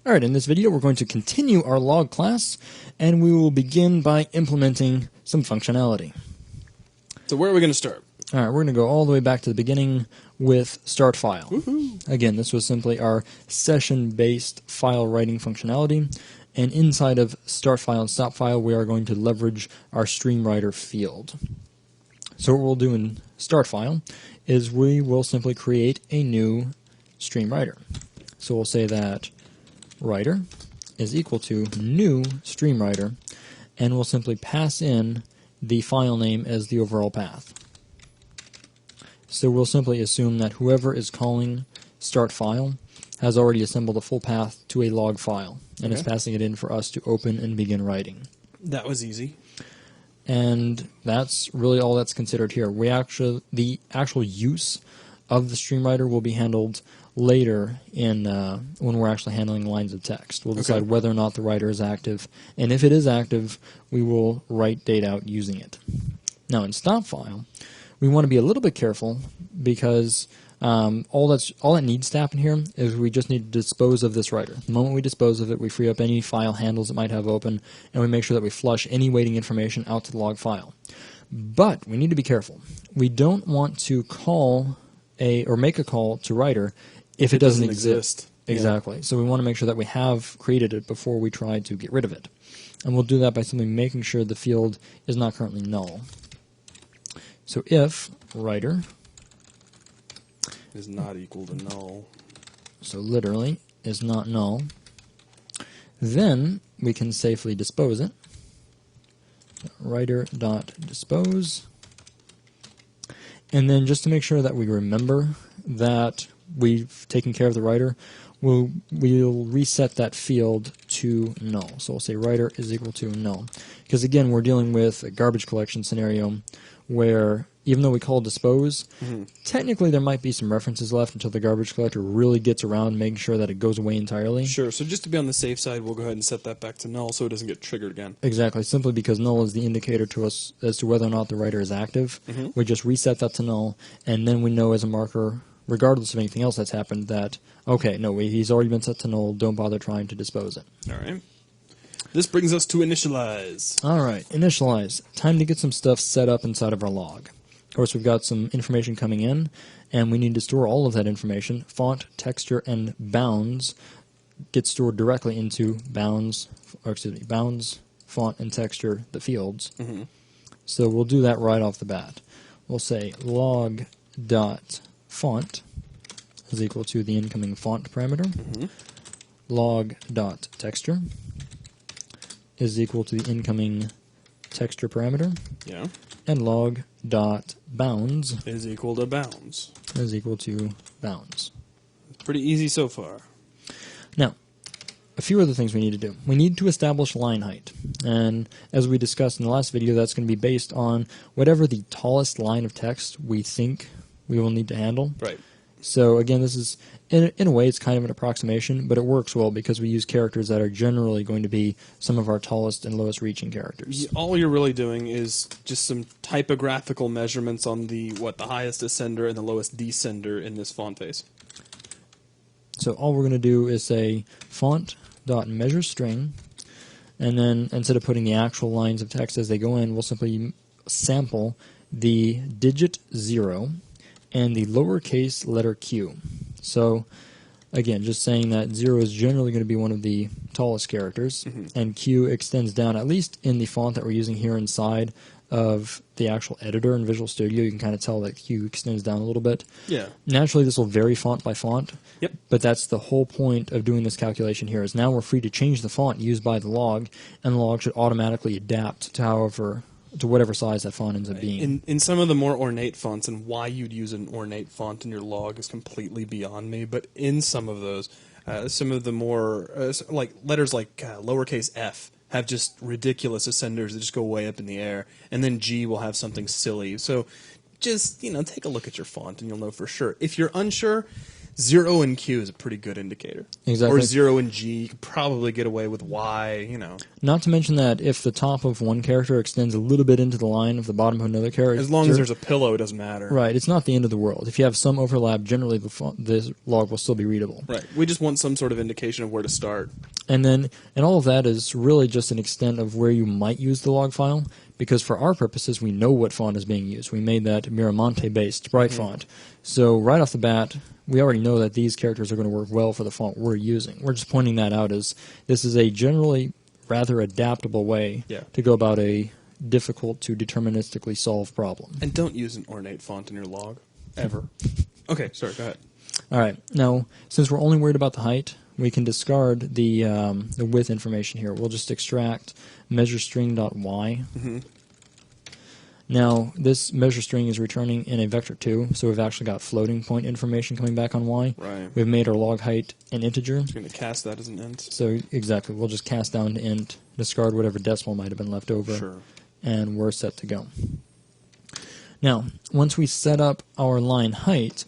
Alright, in this video we're going to continue our log class, and we will begin by implementing some functionality. So where are we going to start? Alright, we're going to go all the way back to the beginning with start file. Woohoo. Again, this was simply our session-based file writing functionality, and inside of start file and stop file we are going to leverage our stream writer field. So what we'll do in start file is we will simply create a new stream writer. So we'll say that writer is equal to new stream writer, and we'll simply pass in the file name as the overall path. So we'll simply assume that whoever is calling start file has already assembled a full path to a log file and is passing it in for us to open and begin writing. That was easy. And that's really all that's considered here. The actual use of the stream writer will be handled later in when we're actually handling lines of text. We'll decide whether or not the writer is active, and if it is active, we will write data out using it. Now in stop file, we want to be a little bit careful because all that needs to happen here is we just need to dispose of this writer. The moment we dispose of it, we free up any file handles it might have open, and we make sure that we flush any waiting information out to the log file. But we need to be careful. We don't want to call or make a call to writer if it doesn't exist. Exactly. Yeah. So we want to make sure that we have created it before we try to get rid of it. And we'll do that by simply making sure the field is not currently null. So if writer is not equal to null, so literally is not null, then we can safely dispose it. Writer.dispose. And then just to make sure that we remember that we've taken care of the writer, we'll reset that field to null. So we'll say writer is equal to null. Because again, we're dealing with a garbage collection scenario where even though we call dispose, technically there might be some references left until the garbage collector really gets around making sure that it goes away entirely. Sure, so just to be on the safe side, we'll go ahead and set that back to null so it doesn't get triggered again. Exactly, simply because null is the indicator to us as to whether or not the writer is active. We just reset that to null, and then we know as a marker, regardless of anything else that's happened, that, okay, no, he's already been set to null, don't bother trying to dispose it. All right. This brings us to initialize. All right, initialize. Time to get some stuff set up inside of our log. Of course, we've got some information coming in, and we need to store all of that information. Font, texture, and bounds get stored directly into bounds, font, and texture, the fields. So we'll do that right off the bat. We'll say log.font is equal to the incoming font parameter. Log.texture is equal to the incoming texture parameter. Yeah. And log.bounds is equal to bounds. Is equal to bounds. Pretty easy so far. Now, a few other things we need to do. We need to establish line height. And as we discussed in the last video, that's going to be based on whatever the tallest line of text we think we will need to handle. Right. So again, this is, in a way, it's kind of an approximation, but it works well because we use characters that are generally going to be some of our tallest and lowest reaching characters. All you're really doing is just some typographical measurements on the highest ascender and the lowest descender in this font face. So all we're going to do is say font.measureString, and then instead of putting the actual lines of text as they go in, we'll simply sample the digit 0 and the lowercase letter q. So, again, just saying that 0 is generally going to be one of the tallest characters, and q extends down, at least in the font that we're using here inside of the actual editor in Visual Studio. You can kind of tell that q extends down a little bit. Yeah. Naturally, this will vary font by font, Yep. but that's the whole point of doing this calculation here, is now we're free to change the font used by the log, and the log should automatically adapt to whatever size that font ends up being. In some of the more ornate fonts, and why you'd use an ornate font in your log is completely beyond me, but in some of those, some of the more, like letters like lowercase f have just ridiculous ascenders that just go way up in the air, and then G will have something silly. So just, take a look at your font and you'll know for sure. If you're unsure, 0 in Q is a pretty good indicator. Exactly. Or 0 in G, you could probably get away with Y, Not to mention that if the top of one character extends a little bit into the line of the bottom of another character... As long as there's a pillow, it doesn't matter. Right, it's not the end of the world. If you have some overlap, generally this log will still be readable. Right. We just want some sort of indication of where to start. And all of that is really just an extent of where you might use the log file, because for our purposes, we know what font is being used. We made that Miramonte-based sprite font. So right off the bat, we already know that these characters are going to work well for the font we're using. We're just pointing that out as this is a generally rather adaptable way to go about a difficult to deterministically solve problem. And don't use an ornate font in your log, ever. Okay, sorry, go ahead. All right, now, since we're only worried about the height, we can discard the width information here. We'll just extract measurestring.y. Now, this measure string is returning in a vector 2, so we've actually got floating point information coming back on y. Right. We've made our log height an integer. Just going to cast that as an int. So, exactly, we'll just cast down to int, discard whatever decimal might have been left over, Sure. and we're set to go. Now, once we set up our line height,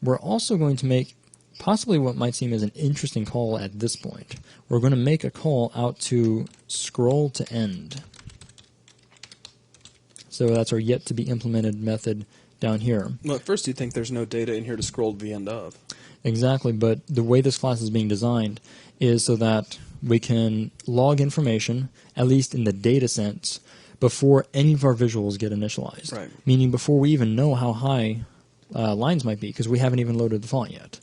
we're also going to make possibly what might seem as an interesting call at this point. We're going to make a call out to scroll to end. So that's our yet to be implemented method down here. Well, at first you'd think there's no data in here to scroll to the end of. Exactly, but the way this class is being designed is so that we can log information, at least in the data sense, before any of our visuals get initialized. Right. Meaning before we even know how high lines might be, because we haven't even loaded the font yet.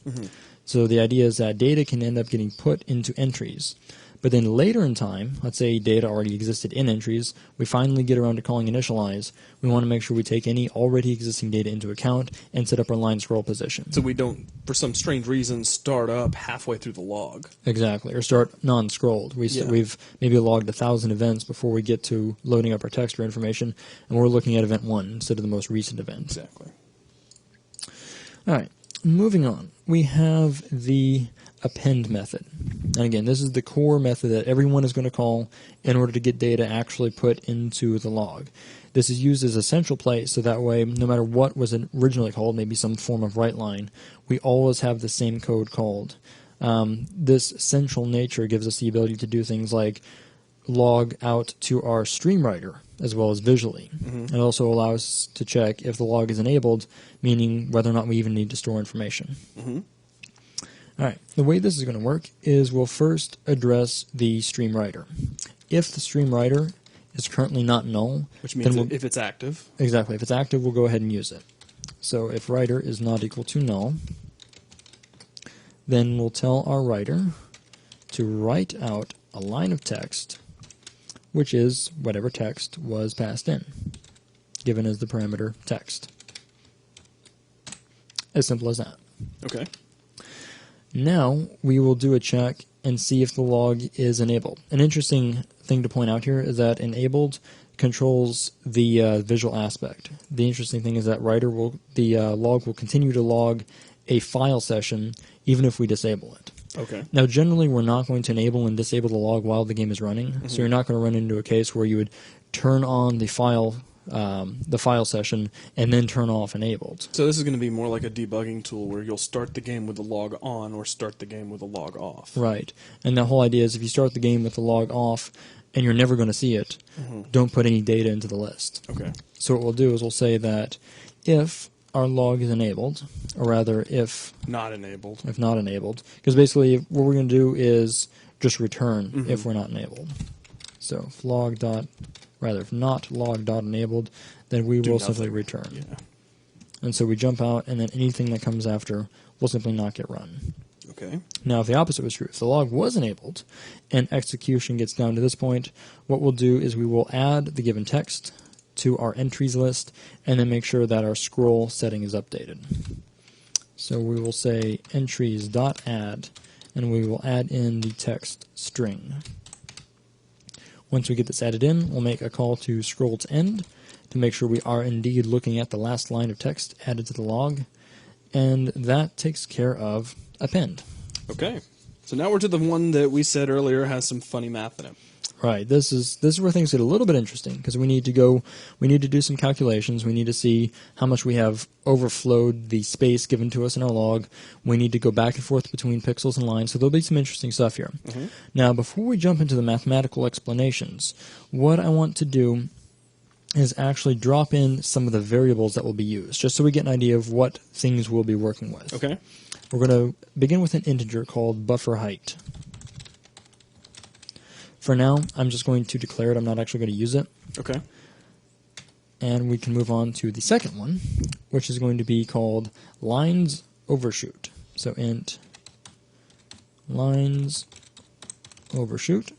So the idea is that data can end up getting put into entries. But then later in time, let's say data already existed in entries, we finally get around to calling initialize. We want to make sure we take any already existing data into account and set up our line scroll position. So we don't, for some strange reason, start up halfway through the log. Exactly, or start non-scrolled. We've maybe logged 1,000 events before we get to loading up our text or information, and we're looking at event 1 instead of the most recent event. Exactly. All right, moving on. We have the append method. And again, this is the core method that everyone is going to call in order to get data actually put into the log. This is used as a central place, so that way, no matter what was originally called, maybe some form of write line, we always have the same code called. This central nature gives us the ability to do things like log out to our stream writer as well as visually. It also allows us to check if the log is enabled, meaning whether or not we even need to store information. All right, the way this is going to work is we'll first address the stream writer. If the stream writer is currently not null, which means if it's active. Exactly, if it's active, we'll go ahead and use it. So if writer is not equal to null, then we'll tell our writer to write out a line of text, which is whatever text was passed in, given as the parameter text. As simple as that. Okay. Now we will do a check and see if the log is enabled. An interesting thing to point out here is that enabled controls the visual aspect. The interesting thing is that the log will continue to log a file session even if we disable it. Okay. Now, generally, we're not going to enable and disable the log while the game is running, so you're not going to run into a case where you would turn on the file session and then turn off enabled. So this is going to be more like a debugging tool where you'll start the game with the log on or start the game with the log off. Right. And the whole idea is if you start the game with the log off and you're never going to see it, don't put any data into the list. Okay. So what we'll do is we'll say that if our log is enabled, or rather if not enabled, because basically what we're going to do is just return if we're not enabled. So if if not log.enabled, then we will simply return. Yeah. And so we jump out, and then anything that comes after will simply not get run. Okay. Now, if the opposite was true, if the log was enabled and execution gets down to this point, what we'll do is we will add the given text to our entries list and then make sure that our scroll setting is updated. So we will say entries.add, and we will add in the text string. Once we get this added in, we'll make a call to scroll to end to make sure we are indeed looking at the last line of text added to the log, and that takes care of append. Okay. So now we're to the one that we said earlier has some funny math in it. Right. This is where things get a little bit interesting because we need to do some calculations. We need to see how much we have overflowed the space given to us in our log. We need to go back and forth between pixels and lines. So there'll be some interesting stuff here. Mm-hmm. Now, before we jump into the mathematical explanations, what I want to do is actually drop in some of the variables that will be used, just so we get an idea of what things we'll be working with. Okay. We're going to begin with an integer called buffer height. For now, I'm just going to declare it. I'm not actually going to use it. Okay. And we can move on to the second one, which is going to be called lines overshoot. So int lines overshoot.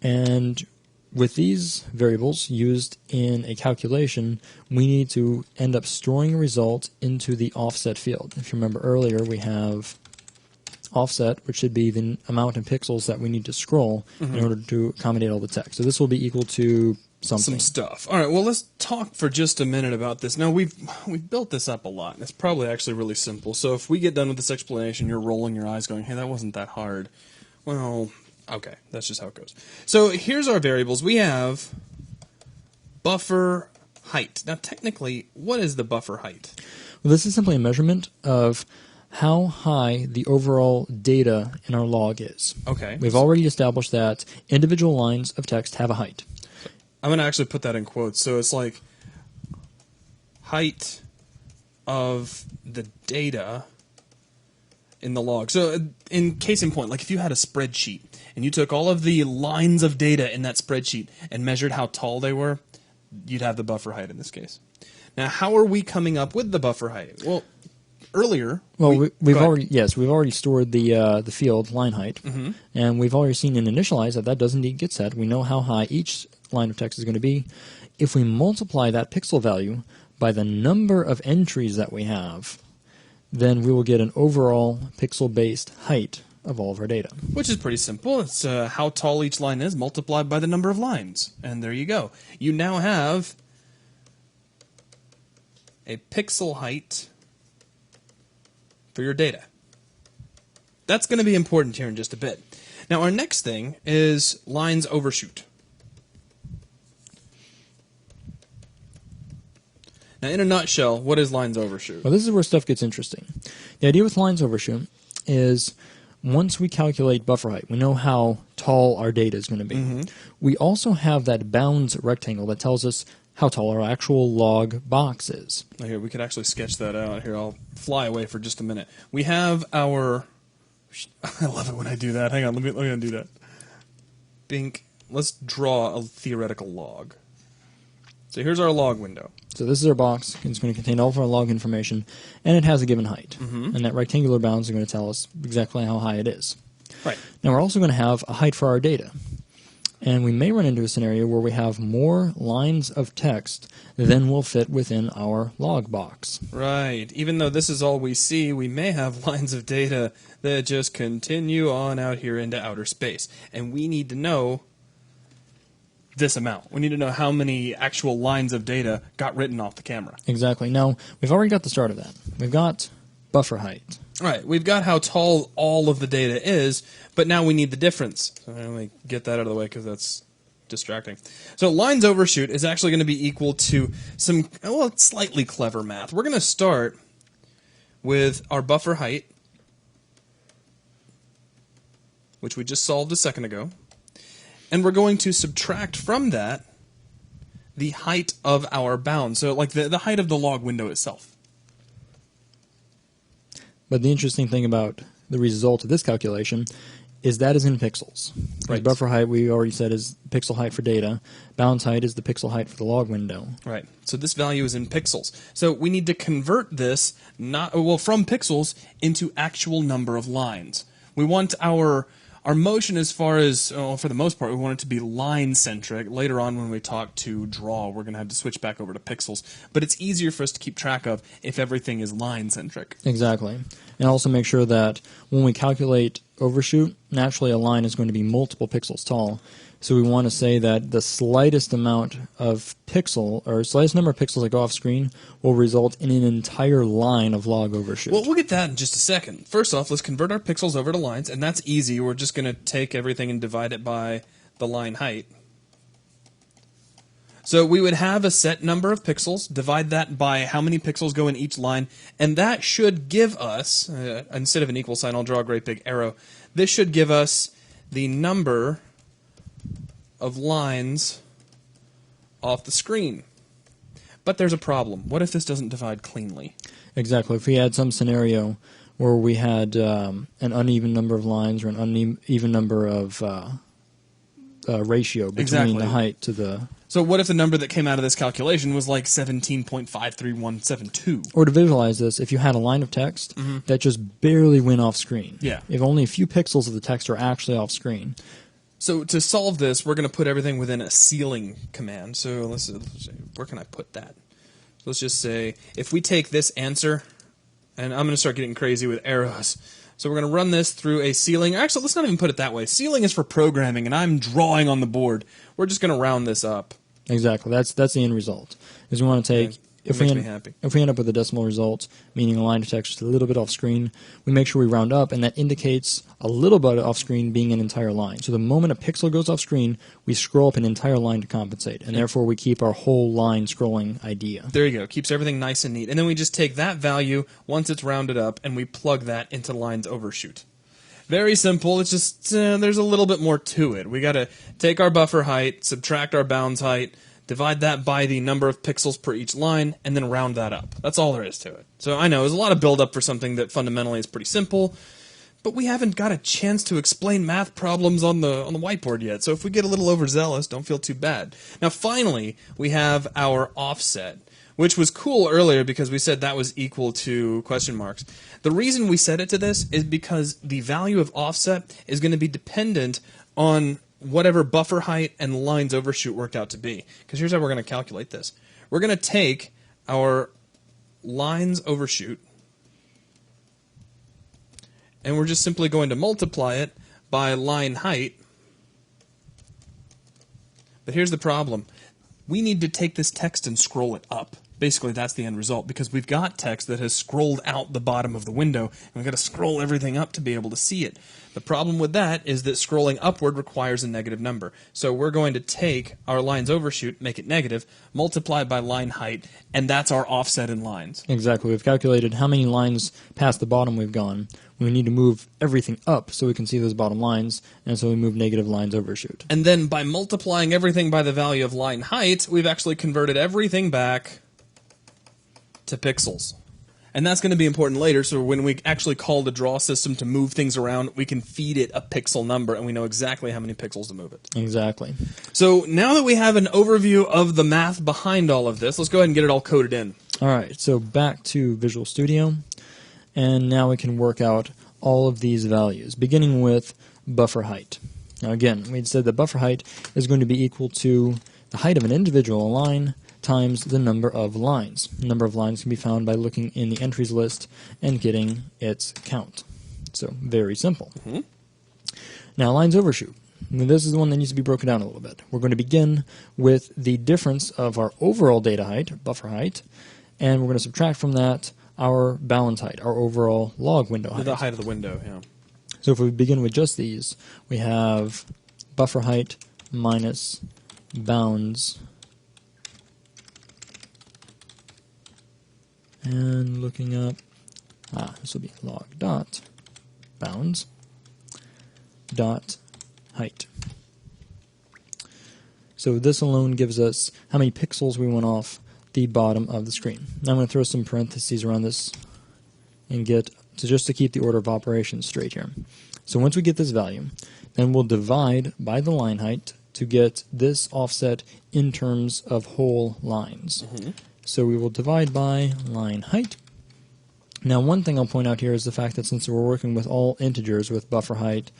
And with these variables used in a calculation, we need to end up storing a result into the offset field. If you remember earlier, we have offset, which should be the amount in pixels that we need to scroll in order to accommodate all the text. So this will be equal to something. Some stuff. All right, well, let's talk for just a minute about this. Now, we've built this up a lot, and it's probably actually really simple. So if we get done with this explanation, you're rolling your eyes going, hey, that wasn't that hard. Well, okay, that's just how it goes. So here's our variables. We have buffer height. Now, technically, what is the buffer height? Well, this is simply a measurement of how high the overall data in our log is. Okay. We've already established that individual lines of text have a height. I'm going to actually put that in quotes. So it's like height of the data in the log. So in case in point, like if you had a spreadsheet and you took all of the lines of data in that spreadsheet and measured how tall they were, you'd have the buffer height in this case. Now, how are we coming up with the buffer height? Well, earlier, we've already stored the field line height, and we've already seen and initialized that does indeed get set. We know how high each line of text is going to be. If we multiply that pixel value by the number of entries that we have, then we will get an overall pixel-based height of all of our data. Which is pretty simple. It's how tall each line is multiplied by the number of lines, and there you go. You now have a pixel height for your data. That's going to be important here in just a bit. Now, our next thing is lines overshoot. Now, in a nutshell, what is lines overshoot? Well, this is where stuff gets interesting. The idea with lines overshoot is once we calculate buffer height, we know how tall our data is going to be. We also have that bounds rectangle that tells us how tall our actual log box is. Now here, we could actually sketch that out. Here, I'll fly away for just a minute. We have our... I love it when I do that. Hang on, let me undo that. Bink. Let's draw a theoretical log. So here's our log window. So this is our box. It's going to contain all of our log information, and it has a given height. And that rectangular bounds are going to tell us exactly how high it is. Right. Now we're also going to have a height for our data. And we may run into a scenario where we have more lines of text than will fit within our log box. Right. Even though this is all we see, we may have lines of data that just continue on out here into outer space. And we need to know this amount. We need to know how many actual lines of data got written off the camera. Exactly. Now, we've already got the start of that. We've got buffer height. Right, we've got how tall all of the data is, but now we need the difference. So let me get that out of the way because that's distracting. So lines overshoot is actually going to be equal to some, well, slightly clever math. We're going to start with our buffer height, which we just solved a second ago, and we're going to subtract from that the height of our bound, so like the height of the log window itself. But the interesting thing about the result of this calculation is that is in pixels. Right. Buffer height, we already said, is pixel height for data. Bounds height is the pixel height for the log window. Right. So this value is in pixels. So we need to convert this from pixels into actual number of lines. We want our motion as far as, for the most part, we want it to be line-centric. Later on when we talk to draw, we're going to have to switch back over to pixels. But it's easier for us to keep track of if everything is line-centric. Exactly. And also make sure that when we calculate overshoot, naturally a line is going to be multiple pixels tall. So we want to say that the slightest amount of pixel, or slightest number of pixels that go off screen will result in an entire line of log overshoot. Well, we'll get that in just a second. First off, let's convert our pixels over to lines, and that's easy. We're just going to take everything and divide it by the line height. So we would have a set number of pixels, divide that by how many pixels go in each line, and that should give us, instead of an equal sign, I'll draw a great big arrow, this should give us the number of lines off the screen. But there's a problem. What if this doesn't divide cleanly? Exactly. If we had some scenario where we had an uneven number of lines or an uneven number of ratio between the height to the... So what if the number that came out of this calculation was like 17.53172? Or to visualize this, if you had a line of text that just barely went off screen. Yeah. If only a few pixels of the text are actually off screen. So to solve this, we're going to put everything within a ceiling command. So let's see, where can I put that? So let's just say, if we take this answer, and I'm going to start getting crazy with arrows. So we're going to run this through a ceiling. Actually, let's not even put it that way. Ceiling is for programming, and I'm drawing on the board. We're just going to round this up. Exactly. That's the end result. Is we want to take... If we end up with a decimal result, meaning a line of text just a little bit off screen, we make sure we round up, and that indicates a little bit off screen being an entire line. So the moment a pixel goes off screen, we scroll up an entire line to compensate, and therefore we keep our whole line scrolling idea. There you go. Keeps everything nice and neat. And then we just take that value, once it's rounded up, and we plug that into lines overshoot. Very simple. It's just, there's a little bit more to it. We got to take our buffer height, subtract our bounds height, divide that by the number of pixels per each line, and then round that up. That's all there is to it. So I know there's a lot of build-up for something that fundamentally is pretty simple, but we haven't got a chance to explain math problems on the whiteboard yet. So if we get a little overzealous, don't feel too bad. Now finally, we have our offset, which was cool earlier because we said that was equal to question marks. The reason we set it to this is because the value of offset is going to be dependent on whatever buffer height and lines overshoot worked out to be. Because here's how we're going to calculate this. We're going to take our lines overshoot, and we're just simply going to multiply it by line height. But here's the problem. We need to take this text and scroll it up. Basically, that's the end result, because we've got text that has scrolled out the bottom of the window, and we've got to scroll everything up to be able to see it. The problem with that is that scrolling upward requires a negative number. So we're going to take our lines overshoot, make it negative, multiply by line height, and that's our offset in lines. Exactly. We've calculated how many lines past the bottom we've gone. We need to move everything up so we can see those bottom lines, and so we move negative lines overshoot. And then by multiplying everything by the value of line height, we've actually converted everything back to pixels. And that's going to be important later, so when we actually call the draw system to move things around, we can feed it a pixel number, and we know exactly how many pixels to move it. Exactly. So now that we have an overview of the math behind all of this, let's go ahead and get it all coded in. All right, so back to Visual Studio, and now we can work out all of these values, beginning with buffer height. Now again, we said that buffer height is going to be equal to the height of an individual line times the number of lines. The number of lines can be found by looking in the entries list and getting its count. So, very simple. Now, lines overshoot. Now, this is the one that needs to be broken down a little bit. We're going to begin with the difference of our overall data height, buffer height, and we're going to subtract from that our bounds height, our overall log window height. The height of the window, yeah. So if we begin with just these, we have buffer height minus bounds. And looking up, this will be log dot bounds dot height. So this alone gives us how many pixels we want off the bottom of the screen. Now I'm going to throw some parentheses around this and get to just to keep the order of operations straight here. So once we get this value, then we'll divide by the line height to get this offset in terms of whole lines. So we will divide by line height. Now one thing I'll point out here is the fact that since we're working with all integers with buffer height,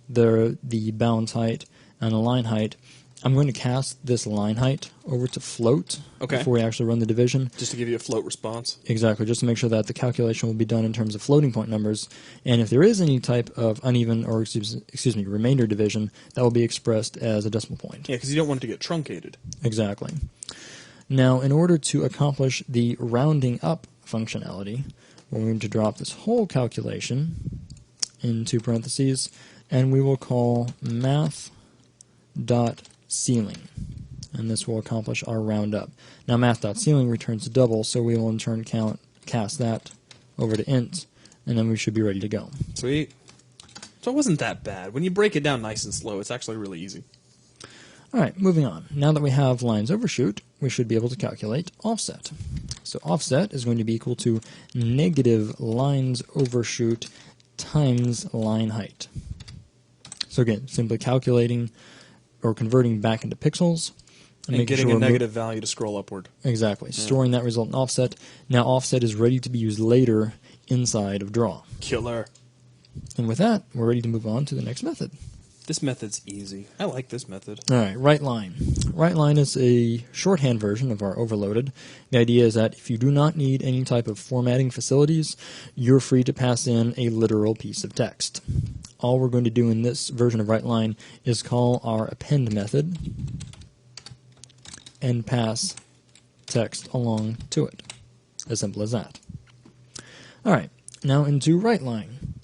the bounds height, and the line height, I'm going to cast this line height over to float before we actually run the division. Just to give you a float response? Exactly, just to make sure that the calculation will be done in terms of floating point numbers. And if there is any type of uneven or, excuse me, remainder division, that will be expressed as a decimal point. Yeah, because you don't want it to get truncated. Exactly. Now, in order to accomplish the rounding up functionality, we're going to drop this whole calculation into parentheses, and we will call math.ceiling, and this will accomplish our roundup. Now, math.ceiling returns a double, so we will in turn cast that over to int, and then we should be ready to go. Sweet. So it wasn't that bad. When you break it down nice and slow, it's actually really easy. All right, moving on. Now that we have lines overshoot, we should be able to calculate offset. So offset is going to be equal to negative lines overshoot times line height. So again, simply calculating or converting back into pixels. And getting a negative value to scroll upward. Exactly. Yeah. Storing that result in offset. Now offset is ready to be used later inside of draw. Killer. And with that, we're ready to move on to the next method. This method's easy. I like this method. All right, right line. Right line is a shorthand version of our overloaded. The idea is that if you do not need any type of formatting facilities, you're free to pass in a literal piece of text. All we're going to do in this version of right line is call our append method and pass text along to it. As simple as that. All right, now into right line.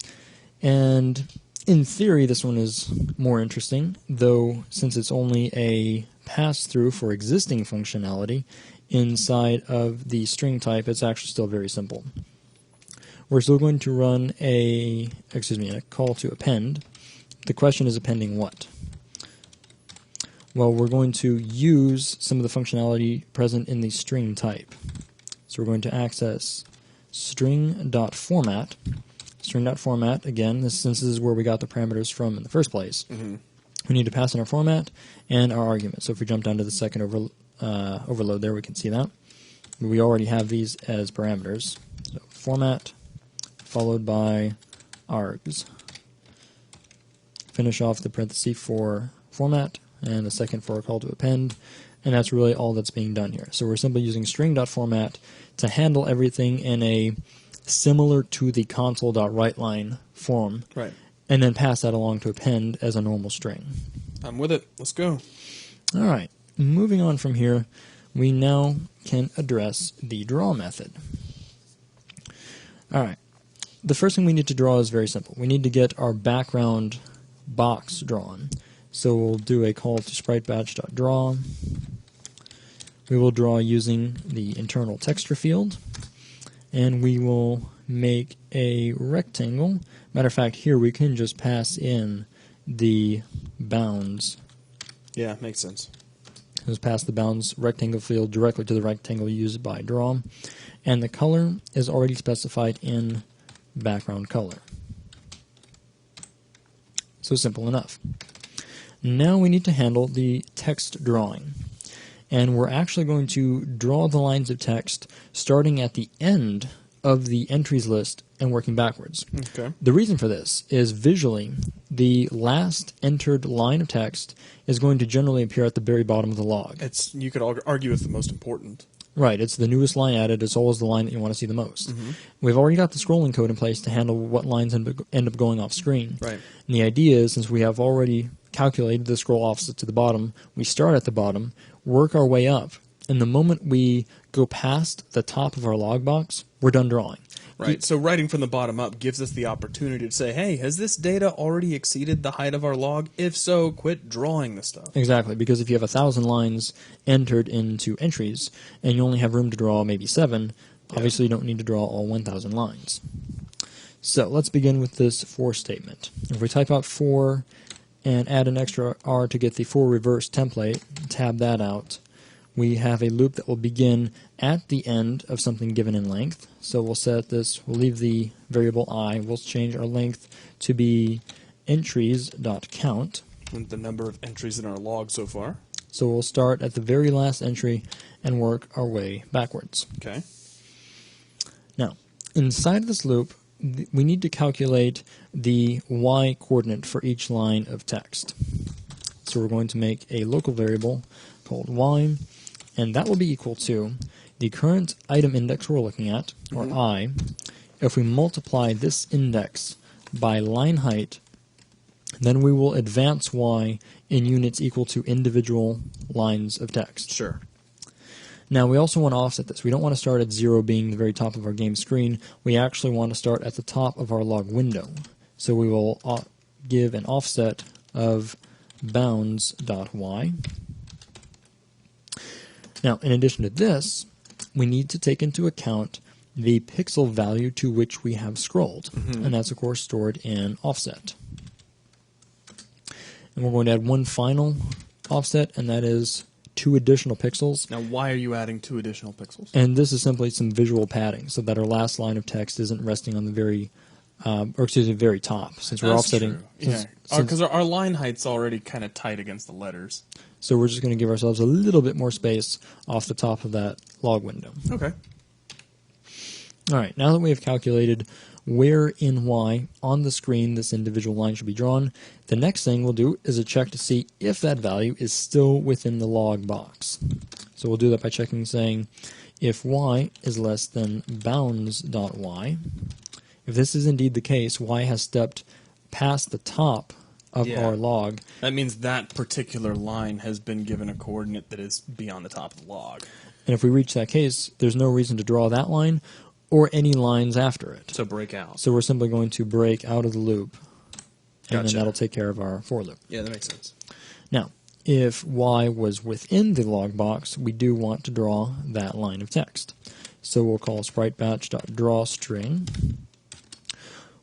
And in theory, this one is more interesting, though since it's only a pass-through for existing functionality inside of the string type, it's actually still very simple. We're still going to run a call to append. The question is appending what? Well, we're going to use some of the functionality present in the string type. So we're going to access string.format. String.format, again, since this is where we got the parameters from in the first place, we need to pass in our format and our argument. So if we jump down to the second overload there, we can see that. We already have these as parameters. So format followed by args. Finish off the parenthesis for format and the second for a call to append, and that's really all that's being done here. So we're simply using string.format to handle everything in a similar to the console.writeLine form, right, and then pass that along to append as a normal string. I'm with it. Let's go. All right. Moving on from here, we now can address the draw method. All right. The first thing we need to draw is very simple. We need to get our background box drawn. So we'll do a call to spritebatch.draw. We will draw using the internal texture field. And we will make a rectangle. Matter of fact, here we can just pass in the bounds. Yeah, makes sense. Just pass the bounds rectangle field directly to the rectangle used by draw. And the color is already specified in background color. So simple enough. Now we need to handle the text drawing. And we're actually going to draw the lines of text starting at the end of the entries list and working backwards. Okay. The reason for this is visually, the last entered line of text is going to generally appear at the very bottom of the log. You could argue it's the most important. Right, it's the newest line added. It's always the line that you want to see the most. We've already got the scrolling code in place to handle what lines end up going off screen. Right. And the idea is, since we have already calculated the scroll offset to the bottom, we start at the bottom, work our way up, and the moment we go past the top of our log box, we're done drawing. Right, so writing from the bottom up gives us the opportunity to say, hey, has this data already exceeded the height of our log? If so, quit drawing the stuff. Exactly, because if you have 1,000 lines entered into entries, and you only have room to draw maybe 7, obviously you don't need to draw all 1,000 lines. So let's begin with this for statement. If we type out for and add an extra R to get the for reverse template, tab that out, we have a loop that will begin at the end of something given in length. So we'll set this, we'll leave the variable I, we'll change our length to be entries.count. And the number of entries in our log so far. So we'll start at the very last entry and work our way backwards. Okay. Now, inside this loop, we need to calculate the Y coordinate for each line of text. So we're going to make a local variable called y, and that will be equal to the current item index we're looking at, or I. If we multiply this index by line height, then we will advance y in units equal to individual lines of text. Sure. Now, we also want to offset this. We don't want to start at 0 being the very top of our game screen. We actually want to start at the top of our log window. So we will give an offset of bounds.y. Now, in addition to this, we need to take into account the pixel value to which we have scrolled. And that's, of course, stored in offset. And we're going to add one final offset, and that is 2 additional pixels. Now, why are you adding 2 additional pixels? And this is simply some visual padding, so that our last line of text isn't resting on the very, very top, since we're offsetting. True. Yeah, because our line height's already kind of tight against the letters. So we're just going to give ourselves a little bit more space off the top of that log window. Okay. All right, now that we have calculated where in Y on the screen this individual line should be drawn, the next thing we'll do is a check to see if that value is still within the log box. So we'll do that by checking, saying if Y is less than bounds.y. If this is indeed the case, Y has stepped past the top of our log. That means that particular line has been given a coordinate that is beyond the top of the log. And if we reach that case, there's no reason to draw that line or any lines after it. So break out. So we're simply going to break out of the loop, and then that'll take care of our for loop. Yeah, that makes sense. Now, if Y was within the log box, we do want to draw that line of text. So we'll call spritebatch.drawString.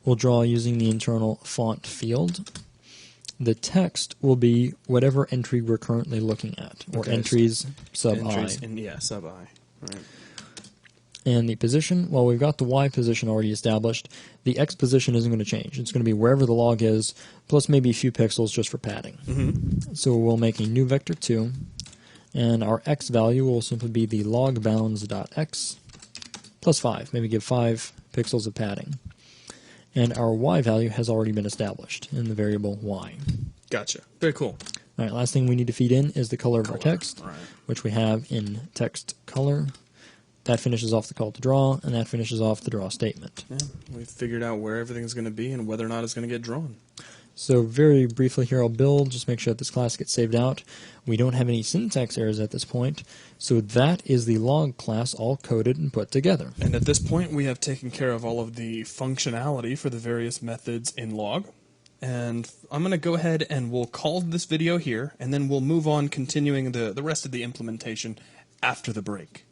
We'll draw using the internal font field. The text will be whatever entry we're currently looking at, or entries sub I. Sub I. Right. And the position, well, we've got the Y position already established. The X position isn't going to change. It's going to be wherever the log is, plus maybe a few pixels just for padding. So we'll make a new vector 2, and our X value will simply be the log bounds.x plus 5. Maybe give 5 pixels of padding. And our Y value has already been established in the variable Y. Gotcha. Very cool. All right, last thing we need to feed in is the color of our text, which we have in text color. That finishes off the call to draw, and that finishes off the draw statement. Yeah, we've figured out where everything's going to be and whether or not it's going to get drawn. So very briefly here, I'll build, just make sure that this class gets saved out. We don't have any syntax errors at this point, so that is the log class all coded and put together. And at this point, we have taken care of all of the functionality for the various methods in log. And I'm going to go ahead and we'll call this video here, and then we'll move on continuing the rest of the implementation after the break.